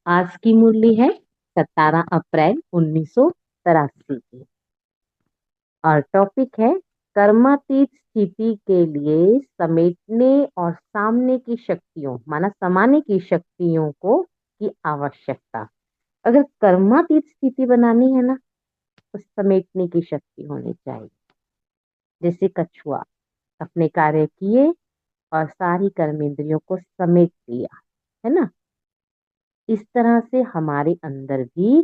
आज की मुरली है 17 अप्रैल 1983 की और टॉपिक है कर्मातीत स्थिति के लिए समेटने और सामने की शक्तियों माना समाने की शक्तियों को की आवश्यकता। अगर कर्मातीत स्थिति बनानी है ना तो समेटने की शक्ति होनी चाहिए। जैसे कछुआ अपने कार्य किए और सारी कर्मेंद्रियों को समेट लिया, है ना। इस तरह से हमारे अंदर भी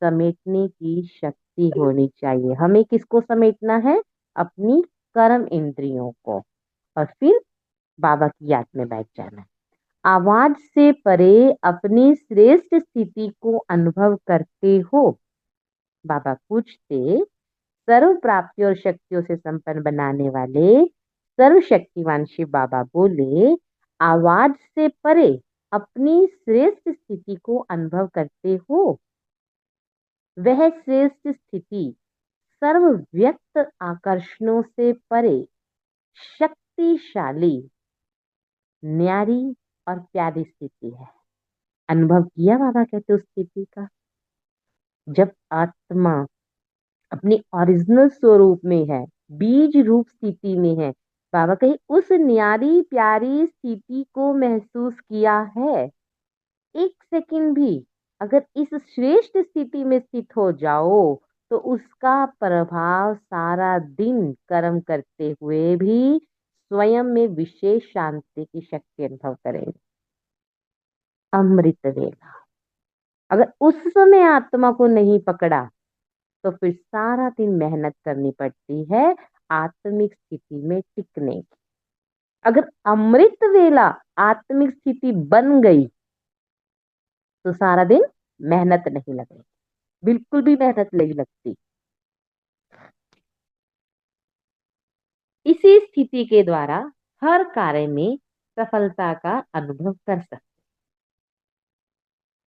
समेटने की शक्ति होनी चाहिए। हमें किसको समेटना है? अपनी कर्म इंद्रियों को। और फिर बाबा की याद में बैठ जाना है। आवाज से परे अपनी श्रेष्ठ स्थिति को अनुभव करते हो। बाबा पूछते, सर्व प्राप्तियों और शक्तियों से संपन्न बनाने वाले सर्वशक्तिमान शिव बाबा बोले, आवाज से परे अपनी श्रेष्ठ स्थिति को अनुभव करते हो। वह श्रेष्ठ स्थिति सर्व व्यक्त आकर्षणों से परे शक्तिशाली, न्यारी और प्यारी स्थिति है। अनुभव किया बाबा कहते उस स्थिति का, जब आत्मा अपने ओरिजिनल स्वरूप में है, बीज रूप स्थिति में है। बाबा कहे उस न्यारी प्यारी स्थिति को महसूस किया है। एक सेकंड भी अगर इस श्रेष्ठ स्थिति में स्थित हो जाओ तो उसका प्रभाव सारा दिन कर्म करते हुए भी स्वयं में विशेष शांति की शक्ति अनुभव करेंगे। अमृत वेला, अगर उस समय आत्मा को नहीं पकड़ा तो फिर सारा दिन मेहनत करनी पड़ती है आत्मिक स्थिति में टिकने की। अगर अमृत वेला आत्मिक स्थिति बन गई तो सारा दिन मेहनत नहीं लगेगी, बिल्कुल भी मेहनत नहीं लगती। इसी स्थिति के द्वारा हर कार्य में सफलता का अनुभव कर सकते।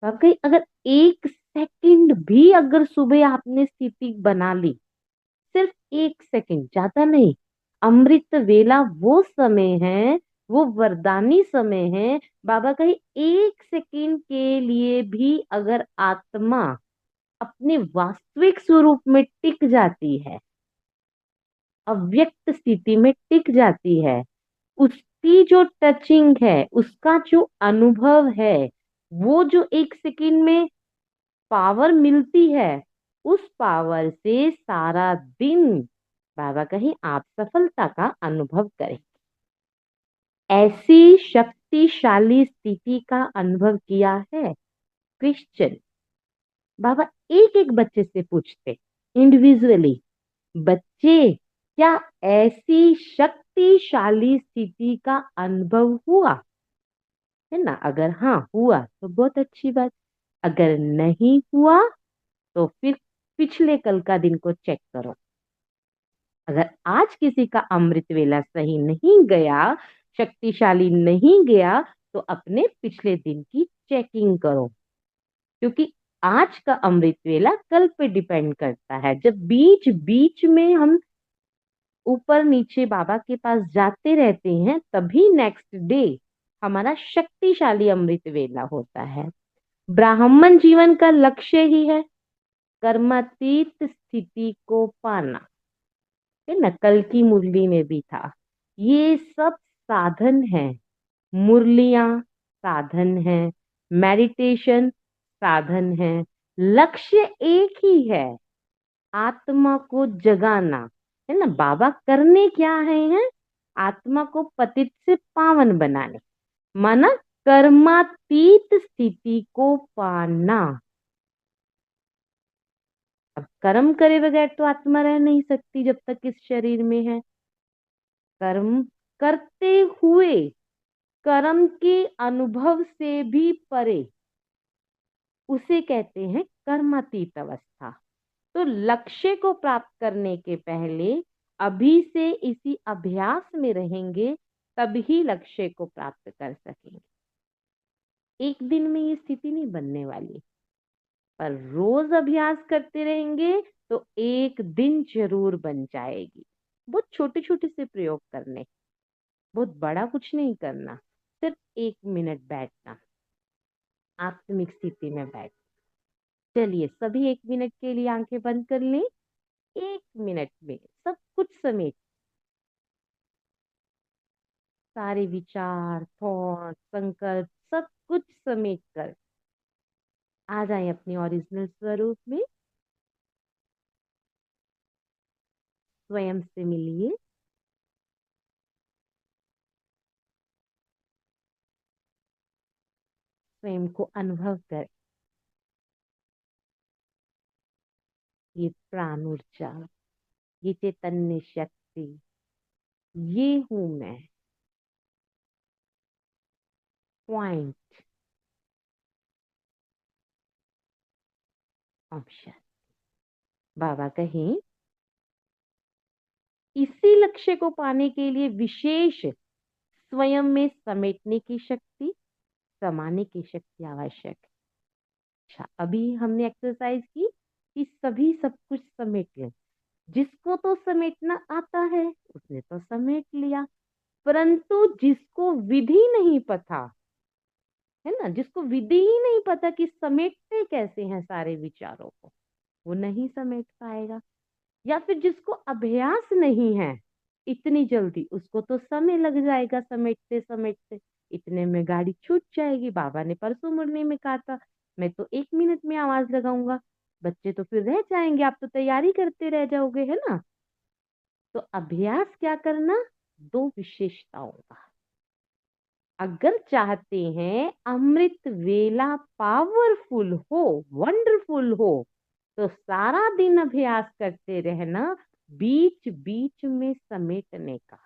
वाकई अगर एक सेकंड भी अगर सुबह आपने स्थिति बना ली, सिर्फ एक सेकंड, ज्यादा नहीं। अमृत वेला वो समय है, वो वरदानी समय है। बाबा कहे एक सेकंड के लिए भी अगर आत्मा अपने वास्तविक स्वरूप में टिक जाती है, अव्यक्त स्थिति में टिक जाती है, उसकी जो टचिंग है, उसका जो अनुभव है, वो जो एक सेकंड में पावर मिलती है, उस पावर से सारा दिन बाबा कहीं आप सफलता का अनुभव करें। ऐसी शक्तिशाली स्थिति का अनुभव किया है क्रिश्चियन। बाबा एक एक बच्चे से पूछते इंडिविजुअली, बच्चे क्या ऐसी शक्तिशाली स्थिति का अनुभव हुआ है ना? अगर हाँ हुआ तो बहुत अच्छी बात, अगर नहीं हुआ तो फिर पिछले कल का दिन को चेक करो। अगर आज किसी का अमृत वेला सही नहीं गया, शक्तिशाली नहीं गया, तो अपने पिछले दिन की चेकिंग करो, क्योंकि आज का अमृत वेला कल पे डिपेंड करता है। जब बीच बीच में हम ऊपर नीचे बाबा के पास जाते रहते हैं, तभी नेक्स्ट डे हमारा शक्तिशाली अमृत वेला होता है। ब्राह्मण जीवन का लक्ष्य ही है कर्मातीत स्थिति को पाना, है ना। कल की मुरली में भी था, ये सब साधन है। मुरलियां साधन है, मेडिटेशन साधन है, लक्ष्य एक ही है, आत्मा को जगाना, है ना। बाबा करने क्या है? आत्मा को पतित से पावन बनाने, माना कर्मातीत स्थिति को पाना। अब कर्म करे बगैर तो आत्मा रह नहीं सकती जब तक इस शरीर में है। कर्म करते हुए कर्म के अनुभव से भी परे, उसे कहते हैं कर्मातीत अवस्था। तो लक्ष्य को प्राप्त करने के पहले अभी से इसी अभ्यास में रहेंगे, तभी लक्ष्य को प्राप्त कर सकेंगे। एक दिन में ये स्थिति नहीं बनने वाली, पर रोज अभ्यास करते रहेंगे तो एक दिन जरूर बन जाएगी। बहुत छोटे छोटे से प्रयोग करने, बहुत बड़ा कुछ नहीं करना, सिर्फ 1 मिनट बैठना, आत्मिक स्थिति में बैठ। चलिए सभी 1 मिनट के लिए आंखें बंद कर लें। 1 मिनट में सब कुछ समेट, सारे विचार, थॉट, संकल्प, सब कुछ समेट कर आ जाए अपने ओरिजिनल स्वरूप में। स्वयं से मिलिए। स्वयं को अनुभव कर। ये प्राण ऊर्जा, ये चैतन्य शक्ति, ये हूं मैं। Point option. बाबा कहें, इसी लक्ष्य को पाने के लिए विशेष स्वयं में समेटने की शक्ति, समाने की शक्ति आवश्यक है। अच्छा, अभी हमने एक्सरसाइज की कि सभी सब कुछ समेट लें। जिसको तो समेटना आता है उसने तो समेट लिया, परंतु जिसको विधि नहीं पता है ना, जिसको विधि ही नहीं पता कि समेटते कैसे हैं सारे विचारों को, वो नहीं समेट पाएगा। या फिर जिसको अभ्यास नहीं है इतनी जल्दी, उसको तो समय लग जाएगा समेटते समेटते। इतने में गाड़ी छूट जाएगी। बाबा ने परसों मुड़ने में कहा था, मैं तो 1 मिनट में आवाज लगाऊंगा। बच्चे तो फिर रह जाएंगे, आप तो तैयारी करते रह जाओगे, है ना। तो अभ्यास क्या करना, दो विशेषताओं का। अगर चाहते हैं अमृत वेला पावरफुल हो, वंडरफुल हो, तो सारा दिन अभ्यास करते रहना, बीच बीच में समेटने का।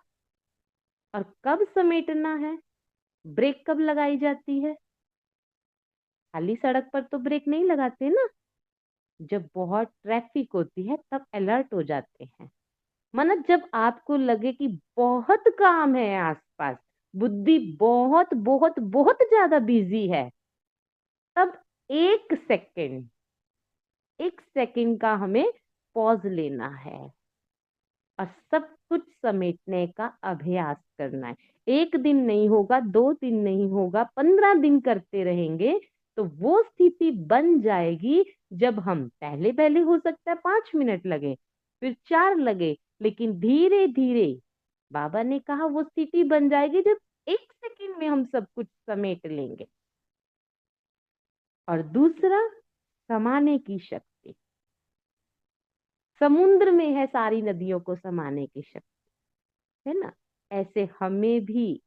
और कब समेटना है, ब्रेक कब लगाई जाती है? खाली सड़क पर तो ब्रेक नहीं लगाते ना, जब बहुत ट्रैफिक होती है तब अलर्ट हो जाते हैं। मतलब जब आपको लगे कि बहुत काम है आसपास, बुद्धि बहुत बहुत बहुत ज्यादा बिजी है, तब 1 सेकेंड, 1 सेकेंड का हमें पॉज लेना है और सब कुछ समेटने का अभ्यास करना है। 1 दिन नहीं होगा, 2 दिन नहीं होगा, 15 दिन करते रहेंगे तो वो स्थिति बन जाएगी। जब हम पहले पहले हो सकता है 5 मिनट लगे, फिर 4 लगे, लेकिन धीरे धीरे बाबा ने कहा वो स्थिति बन जाएगी जब 1 सेकेंड में हम सब कुछ समेट लेंगे। और दूसरा, समाने की शक्ति। समुद्र में है सारी नदियों को समाने की शक्ति, है ना। ऐसे हमें भी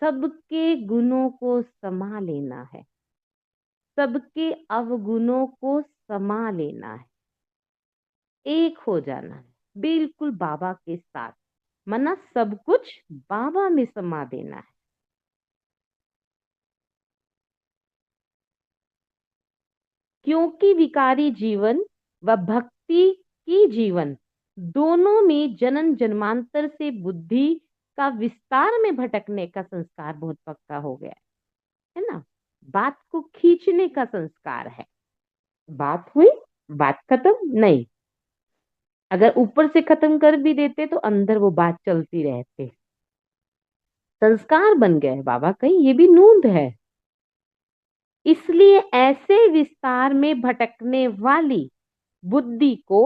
सबके गुणों को समा लेना है, सबके अवगुणों को समा लेना है, एक हो जाना है बिल्कुल बाबा के साथ। मना सब कुछ बाबा में समा देना है। क्योंकि विकारी जीवन व भक्ति की जीवन दोनों में जन्म जन्मांतर से बुद्धि का विस्तार में भटकने का संस्कार बहुत पक्का हो गया है ना। बात को खींचने का संस्कार है। बात हुई, बात खत्म नहीं। अगर ऊपर से खत्म कर भी देते तो अंदर वो बात चलती रहती। संस्कार बन गए बाबा, कहीं ये भी नूंद है। इसलिए ऐसे विस्तार में भटकने वाली बुद्धि को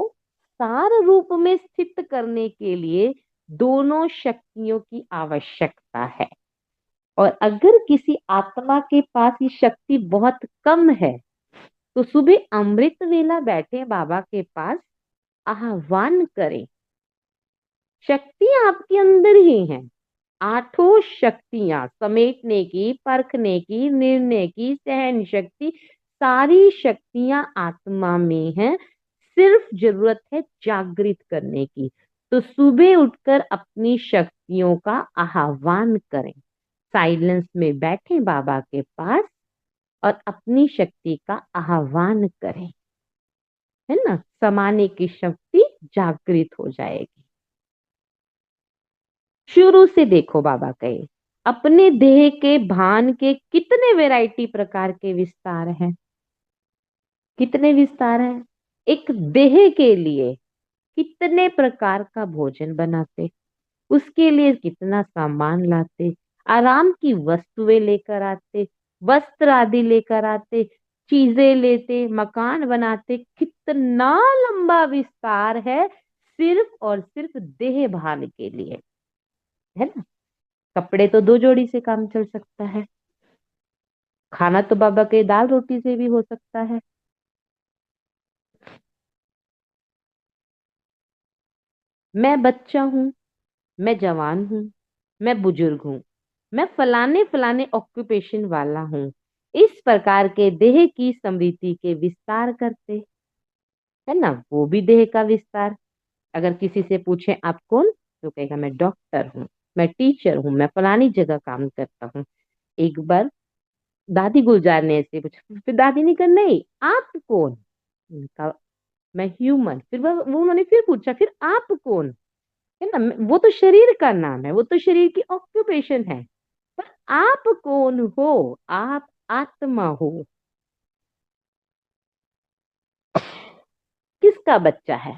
सार रूप में स्थित करने के लिए दोनों शक्तियों की आवश्यकता है। और अगर किसी आत्मा के पास ये शक्ति बहुत कम है तो सुबह अमृत वेला बैठे बाबा के पास आह्वान करें। शक्ति आपके अंदर ही है। आठों शक्तियां समेटने की, परखने की, निर्णय की, सहन शक्ति, सारी शक्तियां आत्मा में है। सिर्फ जरूरत है जागृत करने की। तो सुबह उठकर अपनी शक्तियों का आह्वान करें। साइलेंस में बैठे बाबा के पास और अपनी शक्ति का आह्वान करें, है ना। समाने की शक्ति जागृत हो जाएगी। शुरू से देखो बाबा कहे, अपने देह के भान के कितने वैरायटी प्रकार के विस्तार हैं, कितने विस्तार हैं। एक देह के लिए कितने प्रकार का भोजन बनाते, उसके लिए कितना सामान लाते, आराम की वस्तुएं लेकर आते, वस्त्र आदि लेकर आते, चीजें लेते, मकान बनाते। कितना लंबा विस्तार है सिर्फ और सिर्फ देह भान के लिए, है ना। कपड़े तो 2 जोड़ी से काम चल सकता है, खाना तो बाबा के दाल रोटी से भी हो सकता है। मैं बच्चा हूँ, मैं जवान हूँ, मैं बुजुर्ग हूँ, मैं फलाने फलाने ऑक्यूपेशन वाला हूँ। इस प्रकार के देह की स्मृति के विस्तार करते, है ना, वो भी देह का विस्तार। अगर किसी से पूछे आप कौन, तो कहेगा मैं डॉक्टर हूँ, मैं टीचर हूँ, मैं फलानी जगह काम करता हूँ। एक बार दादी गुलजार ने ऐसे पूछा, फिर दादी ने कहा नहीं आप कौन। उन्होंने कहा मैं ह्यूमन। फिर वो उन्होंने फिर पूछा फिर आप कौन, है ना। वो तो शरीर का नाम है, वो तो शरीर की ऑक्यूपेशन है, पर आप कौन हो, आप आत्मा हो। किसका बच्चा है,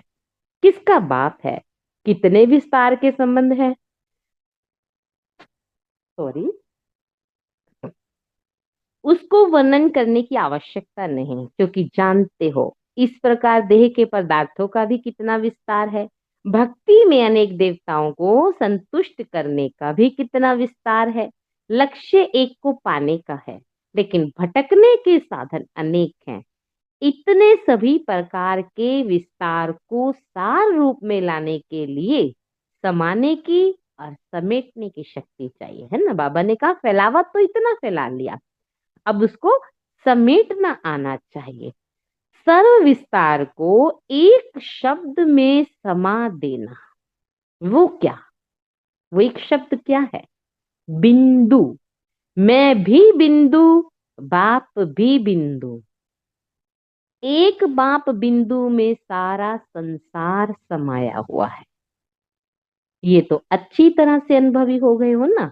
किसका बाप है, कितने विस्तार के संबंध है। सॉरी, उसको वर्णन करने की आवश्यकता नहीं, क्योंकि जानते हो इस प्रकार देह के पदार्थों का भी कितना विस्तार है। भक्ति में अनेक देवताओं को संतुष्ट करने का भी कितना विस्तार है। लक्ष्य एक को पाने का है, लेकिन भटकने के साधन अनेक हैं। इतने सभी प्रकार के विस्तार को सार रूप में लाने के लिए समाने की और समेटने की शक्ति चाहिए, है ना। बाबा ने कहा फैलावा तो इतना फैला लिया, अब उसको समेटना आना चाहिए। सर्व विस्तार को एक शब्द में समा देना, वो क्या, वो एक शब्द क्या है, बिंदु। मैं भी बिंदु, बाप भी बिंदु। एक बाप बिंदु में सारा संसार समाया हुआ है। ये तो अच्छी तरह से अनुभवी हो गए हो ना।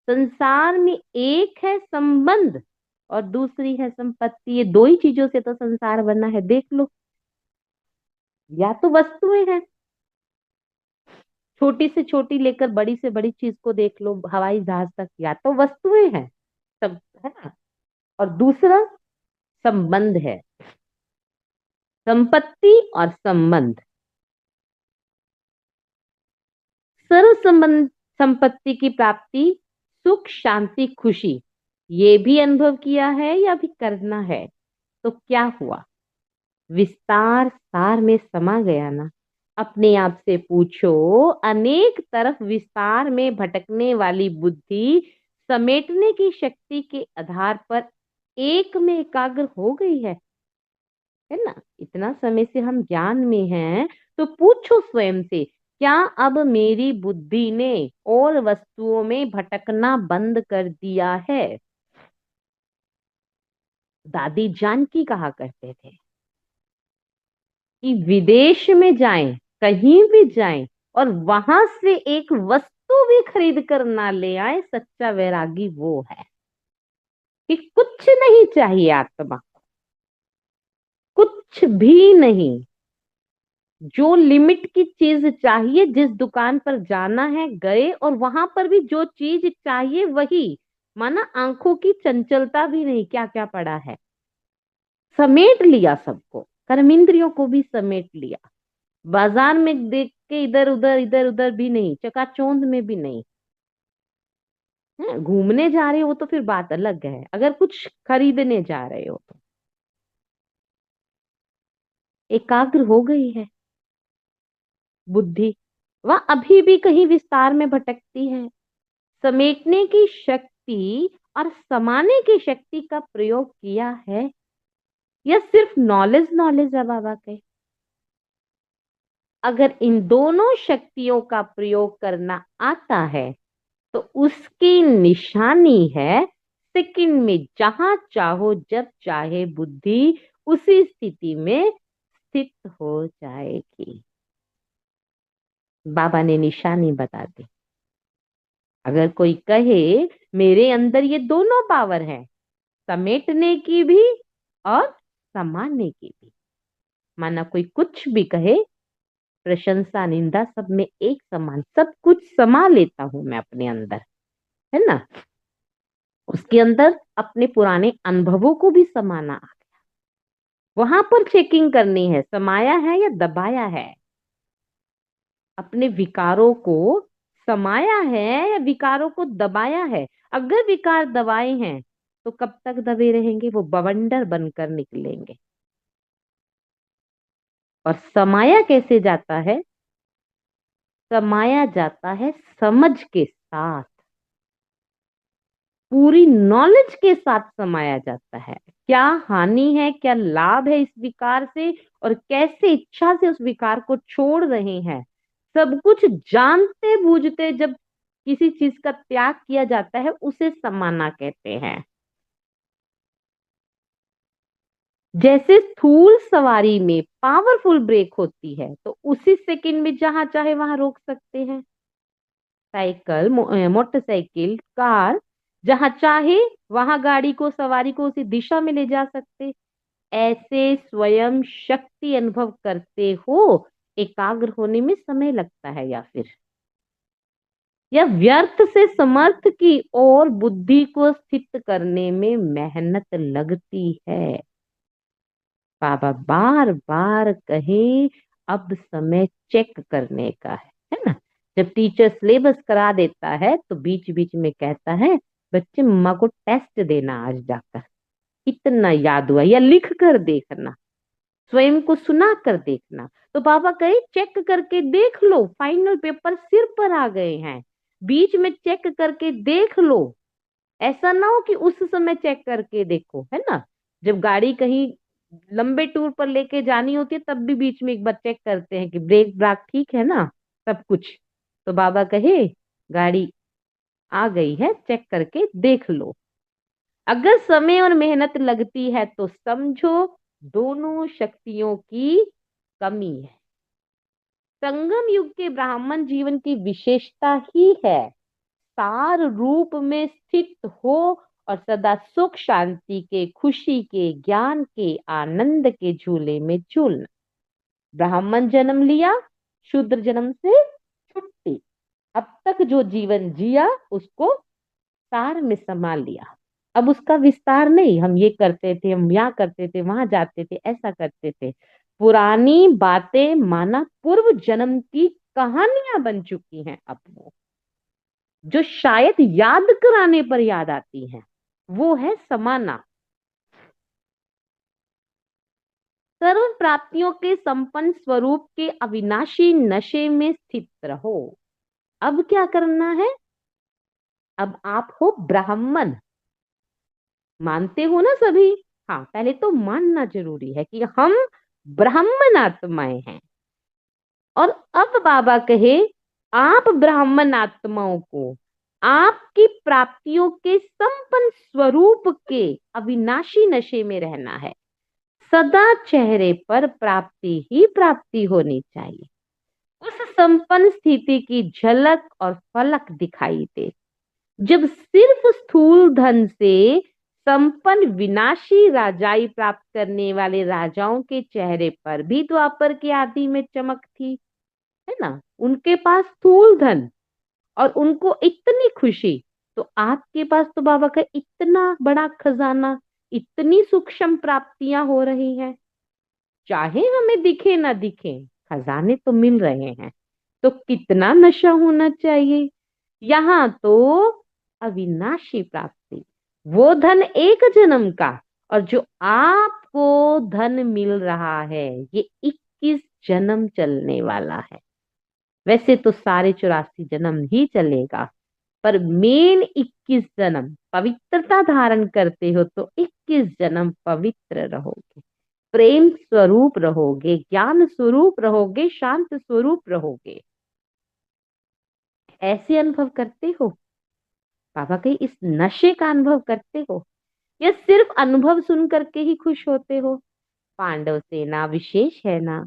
संसार में एक है संबंध और दूसरी है संपत्ति, ये 2 ही चीजों से तो संसार बना है, देख लो। या तो वस्तुएं हैं, छोटी से छोटी लेकर बड़ी से बड़ी चीज को देख लो, हवाई जहाज तक, या तो वस्तुएं हैं सब, है ना। और दूसरा संबंध है, संपत्ति और संबंध। सर्व संबंध, संपत्ति की प्राप्ति, सुख शांति खुशी, ये भी अनुभव किया है या भी करना है। तो क्या हुआ, विस्तार सार में समा गया ना। अपने आप से पूछो, अनेक तरफ विस्तार में भटकने वाली बुद्धि समेटने की शक्ति के आधार पर एक में एकाग्र हो गई है ना। इतना समय से हम ज्ञान में हैं, तो पूछो स्वयं से, क्या अब मेरी बुद्धि ने और वस्तुओं में भटकना बंद कर दिया है। दादी जानकी कहा करते थे कि विदेश में जाएं, कहीं भी जाएं, और वहां से एक वस्तु भी खरीद कर ना ले आए, सच्चा वैरागी वो है कि कुछ नहीं चाहिए आत्मा, कुछ भी नहीं। जो लिमिट की चीज चाहिए, जिस दुकान पर जाना है गए, और वहां पर भी जो चीज चाहिए वही, माना आंखों की चंचलता भी नहीं, क्या क्या पड़ा है, समेट लिया सबको, कर्मेंद्रियों को भी समेट लिया। बाजार में देख के इधर उधर भी नहीं, चकाचौंध में भी नहीं है। घूमने जा रहे हो तो फिर बात अलग है, अगर कुछ खरीदने जा रहे हो तो एकाग्र हो गई है बुद्धि। वह अभी भी कहीं विस्तार में भटकती है। समेटने की शक्ति और समाने की शक्ति का प्रयोग किया है, या सिर्फ नॉलेज नॉलेज है बाबा के। अगर इन दोनों शक्तियों का प्रयोग करना आता है, तो उसकी निशानी है सेकंड में जहां चाहो जब चाहे बुद्धि उसी स्थिति में स्थित हो जाएगी। बाबा ने निशानी बता दी। अगर कोई कहे मेरे अंदर ये दोनों पावर है, समेटने की भी और समाने की भी, माना कोई कुछ भी कहे, प्रशंसा निंदा सब में एक समान, सब कुछ समा लेता हूं मैं अपने अंदर, है ना। उसके अंदर अपने पुराने अनुभवों को भी समाना, वहां पर चेकिंग करनी है समाया है या दबाया है, अपने विकारों को समाया है या विकारों को दबाया है। अगर विकार दबाए हैं तो कब तक दबे रहेंगे, वो बवंडर बनकर निकलेंगे। और समाया कैसे जाता है, समाया जाता है समझ के साथ, पूरी नॉलेज के साथ समाया जाता है। क्या हानि है, क्या लाभ है इस विकार से, और कैसे इच्छा से उस विकार को छोड़ रहे हैं, सब कुछ जानते बूझते जब किसी चीज का त्याग किया जाता है उसे समाना कहते हैं। जैसे स्थूल सवारी में पावरफुल ब्रेक होती है तो उसी सेकंड में जहां चाहे वहां रोक सकते हैं। साइकिल, मोटरसाइकिल, कार, जहां चाहे वहां गाड़ी को, सवारी को उसी दिशा में ले जा सकते। ऐसे स्वयं शक्ति अनुभव करते हो, एकाग्र होने में समय लगता है या व्यर्थ से समर्थ की ओर बुद्धि को स्थित करने में मेहनत लगती है। बाबा बार बार कहे अब समय चेक करने का है ना। जब टीचर सिलेबस करा देता है तो बीच बीच में कहता है बच्चे मम्मा को टेस्ट देना आज जाकर, कितना याद हुआ, या लिख कर देखना, स्वयं को सुना कर देखना। तो बाबा कहे चेक करके देख लो, फाइनल पेपर सिर पर आ गए हैं, बीच में चेक करके देख लो। ऐसा ना हो कि उस समय चेक करके देखो, है ना। जब गाड़ी कहीं लंबे टूर पर लेके जानी होती है तब भी बीच में एक बार चेक करते हैं कि ब्रेक ब्राक ठीक है ना, सब कुछ। तो बाबा कहे गाड़ी आ गई है, चेक करके देख लो। अगर समय और मेहनत लगती है तो समझो दोनों शक्तियों की कमी है। संगम युग के ब्राह्मण जीवन की विशेषता ही है सार रूप में स्थित हो और सदा सुख शांति के, खुशी के, ज्ञान के, आनंद के झूले में झूलना। ब्राह्मण जन्म लिया, शूद्र जन्म से छुट्टी, अब तक जो जीवन जिया उसको सार में समा लिया। अब उसका विस्तार नहीं, हम ये करते थे, हम यहाँ करते थे, वहां जाते थे, ऐसा करते थे। पुरानी बातें माना पूर्व जन्म की कहानियां बन चुकी हैं अब वो, जो शायद याद कराने पर याद आती हैं। वो है समाना। सर्व प्राप्तियों के संपन्न स्वरूप के अविनाशी नशे में स्थित रहो। अब क्या करना है, अब आप हो ब्राह्मण, मानते हो ना सभी। हाँ, पहले तो मानना जरूरी है कि हम ब्राह्मण आत्माएं हैं। और अब बाबा कहे आप ब्राह्मण आत्माओं को आपकी प्राप्तियों के संपन्न स्वरूप के अविनाशी नशे में रहना है। सदा चेहरे पर प्राप्ति ही प्राप्ति होनी चाहिए, उस संपन्न स्थिति की झलक और फलक दिखाई दे। जब सिर्फ स्थूल धन से संपन्न विनाशी राजाई प्राप्त करने वाले राजाओं के चेहरे पर भी द्वापर के आदि में चमक थी, है ना, उनके पास स्थूल धन और उनको इतनी खुशी, तो आपके पास तो बाबा का इतना बड़ा खजाना, इतनी सूक्ष्म प्राप्तियां हो रही हैं। चाहे हमें दिखे ना दिखे, खजाने तो मिल रहे हैं, तो कितना नशा होना चाहिए। यहाँ तो अविनाशी प्राप्ति, वो धन एक जन्म का, और जो आपको धन मिल रहा है ये 21 जन्म चलने वाला है। वैसे तो सारे 84 जन्म ही चलेगा, पर मेन 21 जन्म पवित्रता धारण करते हो तो 21 जन्म पवित्र रहोगे, प्रेम स्वरूप रहोगे, ज्ञान स्वरूप रहोगे, शांत स्वरूप रहोगे। ऐसे अनुभव करते हो, बाबा के इस नशे का अनुभव करते हो, या सिर्फ अनुभव सुन करके ही खुश होते हो। पांडव सेना विशेष है ना,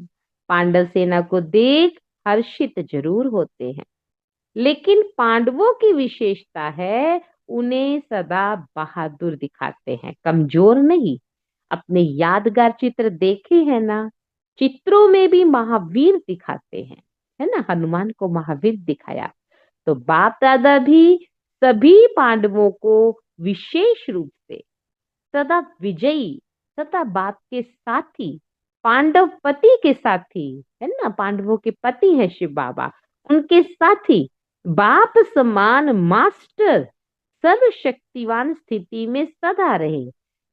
पांडव सेना को देख हर्षित जरूर होते हैं, लेकिन पांडवों की विशेषता है उन्हें सदा बहादुर दिखाते हैं, कमजोर नहीं। अपने यादगार चित्र देखे हैं ना, चित्रों में भी महावीर दिखाते हैं, है ना, हनुमान को महावीर दिखाया। तो बाप दादा भी सभी पांडवों को विशेष रूप से सदा विजयी, सदा बाप के साथी, पांडव पति के साथी, है ना, पांडवों के पति है शिव बाबा, उनके साथी, बाप समान मास्टर, सर्वशक्तिवान स्थिति में सदा रहे,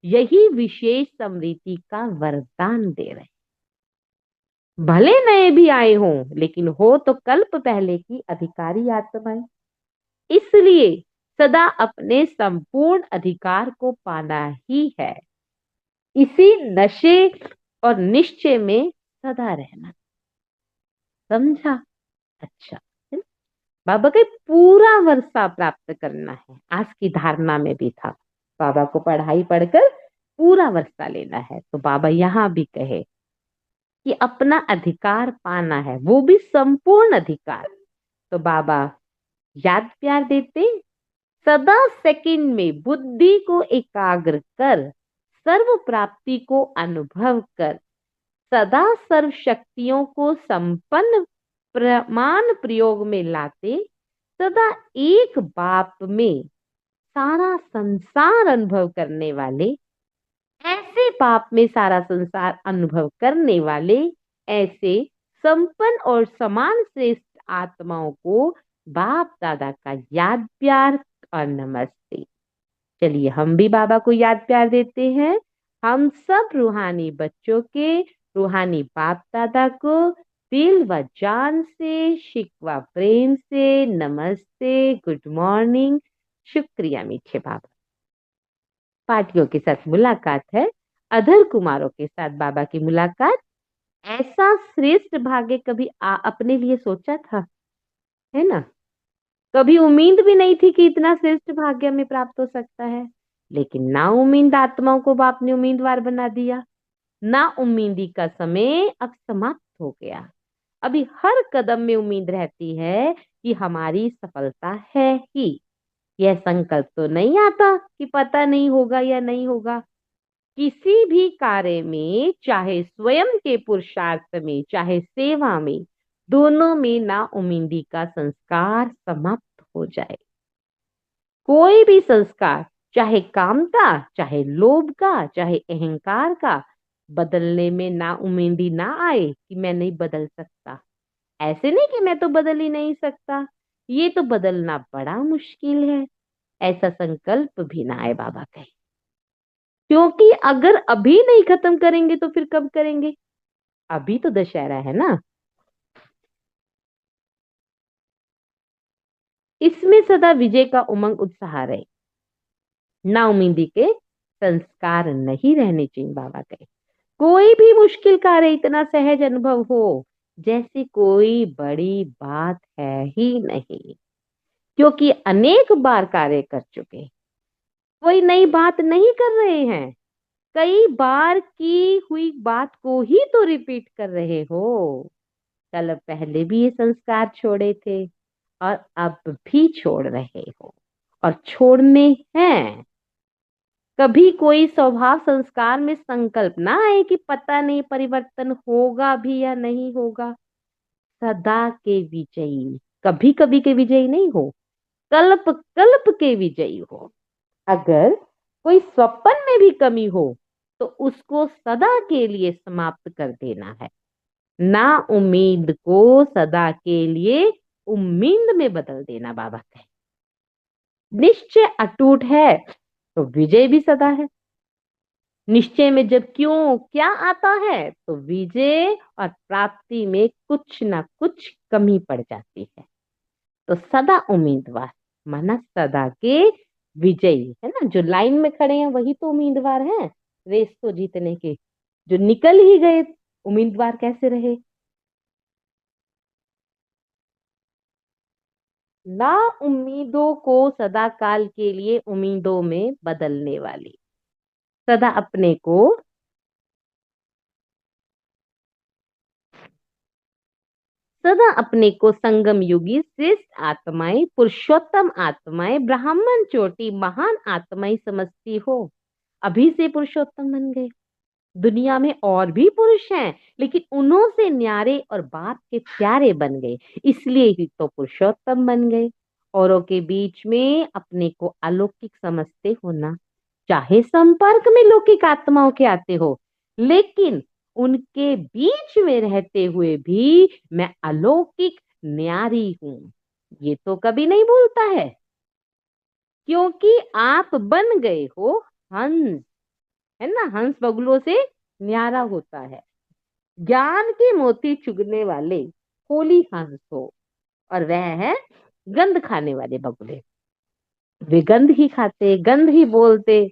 यही विशेष समृद्धि का वरदान दे रहे। भले नए भी आए हों, लेकिन हो तो कल्प पहले की अधिकारी आत्माएं, इसलिए सदा अपने संपूर्ण अधिकार को पाना ही है, इसी नशे और निश्चय में सदा रहना। समझा? अच्छा, है ना? बाबा के पूरा वर्षा प्राप्त करना है, आज की धारणा में भी था, बाबा को पढ़ाई पढ़कर पूरा वर्षा लेना है। तो बाबा यहाँ भी कहे कि अपना अधिकार पाना है, वो भी संपूर्ण अधिकार। तो बाबा याद प्यार देते, सदा सेकंड में बुद्धि को एकाग्र कर, सर्व प्राप्ति को अनुभव कर, सदा सर्व शक्तियों को संपन्न प्रमाण प्रयोग में लाते, सदा एक बाप में सारा संसार अनुभव करने वाले, ऐसे बाप में सारा संसार अनुभव करने वाले, ऐसे संपन्न और समान श्रेष्ठ आत्माओं को बाप दादा का याद प्यार और नमस्ते। चलिए हम भी बाबा को याद प्यार देते हैं। हम सब रूहानी बच्चों के रूहानी बाप दादा को दिल व जान से, शिकवा प्रेम से नमस्ते, गुड मॉर्निंग, शुक्रिया मीठे बाबा। पार्टियों के साथ मुलाकात है, अधर कुमारों के साथ बाबा की मुलाकात। ऐसा श्रेष्ठ भाग्य कभी अपने लिए सोचा था, है ना? कभी उम्मीद भी नहीं थी कि इतना श्रेष्ठ भाग्य हमें प्राप्त हो सकता है, लेकिन ना उम्मीद आत्माओं को बाप ने उम्मीदवार बना दिया। ना उम्मीदी का समय अब समाप्त हो गया। अभी हर कदम में उम्मीद रहती है कि हमारी सफलता है ही। यह संकल्प तो नहीं आता कि पता नहीं होगा या नहीं होगा। किसी भी कार्य में, चाहे स्वयं के पुरुषार्थ में, चाहे सेवा में, दोनों में ना उम्मीदी का संस्कार समाप्त हो जाए। कोई भी संस्कार, चाहे काम का, चाहे लोभ का, चाहे अहंकार का, बदलने में ना उम्मीदी ना आए कि मैं नहीं बदल सकता। ऐसे नहीं कि मैं तो बदल ही नहीं सकता, ये तो बदलना बड़ा मुश्किल है, ऐसा संकल्प भी ना आए बाबा कहे। क्योंकि अगर अभी नहीं खत्म करेंगे तो फिर कब करेंगे? अभी तो दशहरा है ना। इसमें सदा विजय का उमंग उत्साह रहे, ना उम्मीदी के संस्कार नहीं रहने चाहिए बाबा कहे। कोई भी मुश्किल कार्य इतना सहज अनुभव हो जैसी कोई बड़ी बात है ही नहीं, क्योंकि अनेक बार कार्य कर चुके, कोई नई बात नहीं कर रहे हैं। कई बार की हुई बात को ही तो रिपीट कर रहे हो। कल पहले भी ये संस्कार छोड़े थे और अब भी छोड़ रहे हो और छोड़ने हैं। कभी कोई स्वभाव संस्कार में संकल्प ना आए कि पता नहीं परिवर्तन होगा भी या नहीं होगा। सदा के विजयी, कभी कभी के विजयी नहीं हो, कल्प कल्प के विजयी हो। अगर कोई स्वप्न में भी कमी हो तो उसको सदा के लिए समाप्त कर देना है। ना उम्मीद को सदा के लिए उम्मीद में बदल देना बाबा कहे। निश्चय अटूट है तो विजय भी सदा है। निश्चय में जब क्यों क्या आता है तो विजय और प्राप्ति में कुछ ना कुछ कमी पड़ जाती है। तो सदा उम्मीदवार माना सदा के विजयी, है ना। जो लाइन में खड़े हैं वही तो उम्मीदवार हैं रेस को जीतने के। जो निकल ही गए उम्मीदवार कैसे रहे? ना उम्मीदों को सदा काल के लिए उम्मीदों में बदलने वाली, सदा अपने को संगम युगी श्रेष्ठ आत्माएं, पुरुषोत्तम आत्माएं, ब्राह्मण चोटी महान आत्माएं समझती हो। अभी से पुरुषोत्तम बन गए। दुनिया में और भी पुरुष हैं, लेकिन उन्हों से न्यारे और बाप के प्यारे बन गए, इसलिए ही तो पुरुषोत्तम बन गए। औरों के बीच में अपने को अलौकिक समझते हो ना, चाहे संपर्क में लौकिक आत्माओं के आते हो, लेकिन उनके बीच में रहते हुए भी मैं अलौकिक न्यारी हूं, ये तो कभी नहीं भूलता है। क्योंकि आप बन गए हो हंस, है ना, हंस बगुलों से न्यारा होता है। ज्ञान के मोती चुगने वाले होली हंस हो, और वह है गंध खाने वाले बगुले। वे गंध ही खाते, गंध ही बोलते,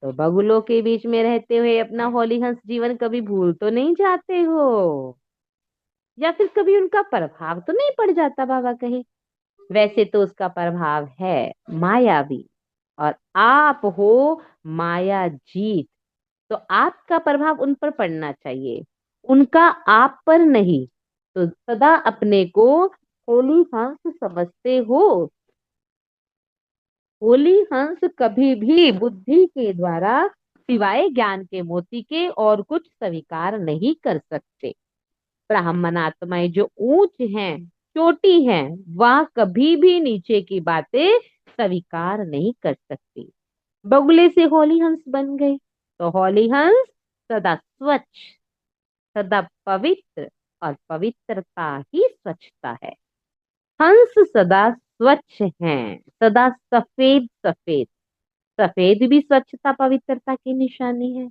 तो बगुलों के बीच में रहते हुए अपना होली हंस जीवन कभी भूल तो नहीं जाते हो, या फिर कभी उनका प्रभाव तो नहीं पड़ जाता बाबा कहे। वैसे तो उसका प्रभाव है मायावी, और आप हो माया जीत, तो आपका प्रभाव उन पर पड़ना चाहिए, उनका आप पर नहीं। तो सदा अपने को होली हंस समझते हो। होली हंस कभी भी बुद्धि के द्वारा सिवाय ज्ञान के मोती के और कुछ स्वीकार नहीं कर सकते। ब्राह्मण आत्माएं जो ऊंच हैं, चोटी हैं, वह कभी भी नीचे की बातें स्वीकार नहीं कर सकती। बगुले से होली हंस बन गए, तो होली हंस सदा स्वच्छ, सदा पवित्र, और पवित्रता ही स्वच्छता है। हंस सदा स्वच्छ हैं, सदा सफेद सफेद। सफेद भी स्वच्छता पवित्रता की निशानी है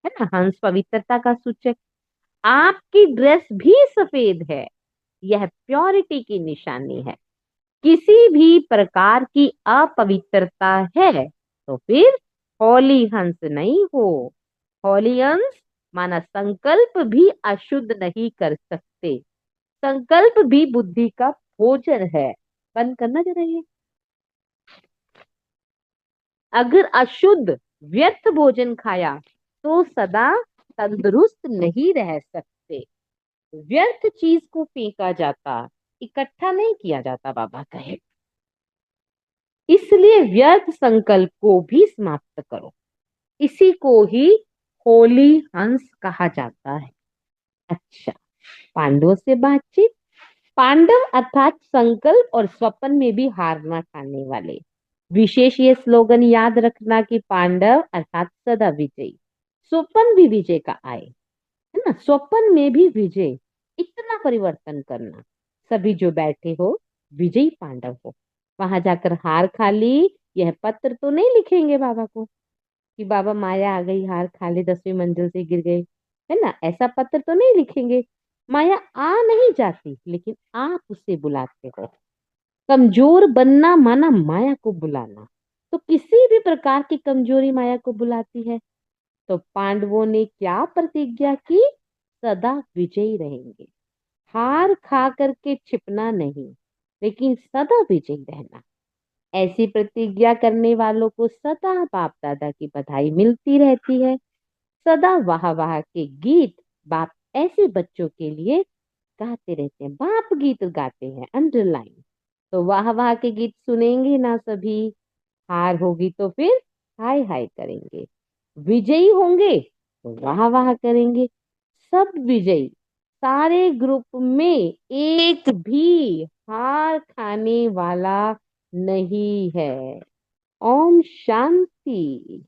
ना, हंस पवित्रता का सूचक। आपकी ड्रेस भी सफेद है, यह प्योरिटी की निशानी है। किसी भी प्रकार की अपवित्रता है तो फिर होली हंस नहीं हो। होली हंस माना संकल्प भी अशुद्ध नहीं कर सकते। संकल्प भी बुद्धि का भोजन है। बंद करना जरा ये। अगर अशुद्ध व्यर्थ भोजन खाया तो सदा तंदुरुस्त नहीं रह सकते। व्यर्थ चीज को फेंका जाता, इकट्ठा नहीं किया जाता बाबा कहे। इसलिए व्यर्थ संकल्प को भी समाप्त करो। इसी को ही होली हंस कहा जाता है। अच्छा, पांडवों से बातचीत। पांडव अर्थात संकल्प और स्वप्न में भी हार ना खाने वाले। विशेष ये स्लोगन याद रखना कि पांडव अर्थात सदा विजयी। स्वप्न भी विजय का आए, है ना, स्वप्न में भी विजय। इतना परिवर्तन करना, सभी जो बैठे हो विजयी पांडव हो। वहां जाकर हार खा ली, यह पत्र तो नहीं लिखेंगे बाबा को कि बाबा माया आ गई, हार खा ली, 10वीं मंजिल से गिर गए, है ना, ऐसा पत्र तो नहीं लिखेंगे। माया आ नहीं जाती, लेकिन आप उसे बुलाते हो। कमजोर बनना माना माया को बुलाना। तो किसी भी प्रकार की कमजोरी माया को बुलाती है। तो पांडवों ने क्या प्रतिज्ञा की? सदा विजयी रहेंगे। हार खा करके छिपना नहीं, लेकिन सदा विजयी रहना। ऐसी प्रतिज्ञा करने वालों को सदा बाप दादा की बधाई मिलती रहती है। सदा वाह वाह के गीत बाप ऐसे बच्चों के लिए गाते रहते हैं। बाप गीत गाते हैं, अंडरलाइन। तो वाह वाह के गीत सुनेंगे ना सभी। हार होगी तो फिर हाय हाय करेंगे। विजयी होंगे तो वाह वाह करेंगे। सब विजयी, सारे ग्रुप में एक भी हार खाने वाला नहीं है। ओम शांति।